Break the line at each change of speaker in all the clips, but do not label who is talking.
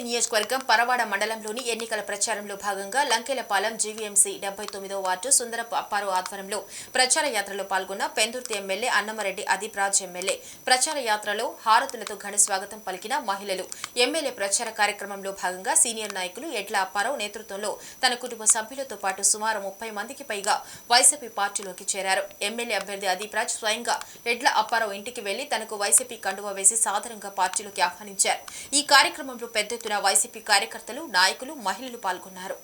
నియోజకవర్గం పరవాడ మండలంలోని ఎన్నికల ప్రచారంలో భాగంగా లంకెలపాలెం జీవీఎంసీ 79వ వార్డు సుందరపు అప్పారావు ఆధ్వర్యంలో ప్రచార యాత్రలో పాల్గొన్న పెందుర్తి ఎమ్మెల్యే అన్నమరెడ్డి అదీప్రాజ్ ఎమ్మెల్యే ప్రచార యాత్రలో హారతులతో ఘన స్వాగతం పలికిన మహిళలు ఎమ్మెల్యే ప్రచార కార్యక్రమంలో భాగంగా సీనియర్ నాయకులు ఎడ్ల అప్పారావు నేతృత్వంలో తన కుటుంబ సభ్యులతో పాటు సుమారు 30 మందికి పైగా వైసీపీ పార్టీలోకి చేరారు. ఎమ్మెల్యే అభ్యర్థి అదీప్రాజ్ స్వయంగా ఎడ్ల అప్పారావు ఇంటికి వెళ్లి తనకు వైసీపీ కండువా వేసి సాదరంగా పార్టీలోకి ఆహ్వానించారు. ఈ కార్యక్రమంలో పెద్ద ఎత్తున వైసీపీ కార్యకర్తలు, నాయకులు, మహిళలు పాల్గొన్నారు.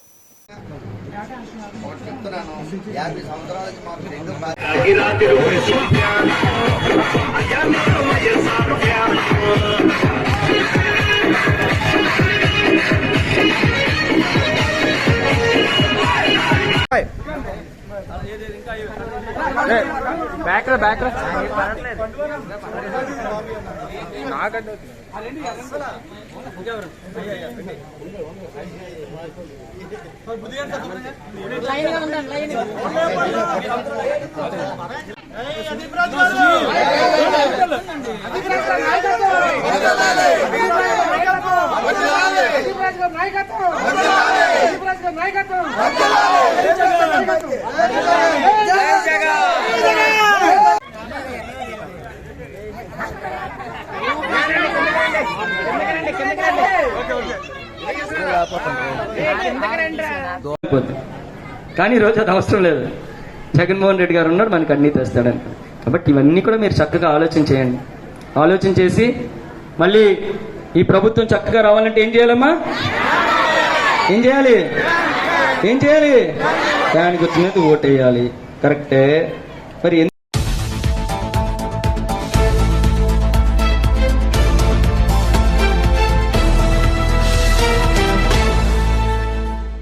కానీ ఈరోజు అది అవసరం లేదు. జగన్మోహన్ రెడ్డి గారు ఉన్నాడు, మనకు అన్నీ తెస్తాడని. కాబట్టి ఇవన్నీ కూడా మీరు చక్కగా ఆలోచన చేయండి. ఆలోచన చేసి మళ్ళీ ఈ ప్రభుత్వం చక్కగా రావాలంటే ఏం చేయాలమ్మా? ఏం చేయాలి? దాని గుర్తు మీద ఓటు వేయాలి. కరెక్టే. మరి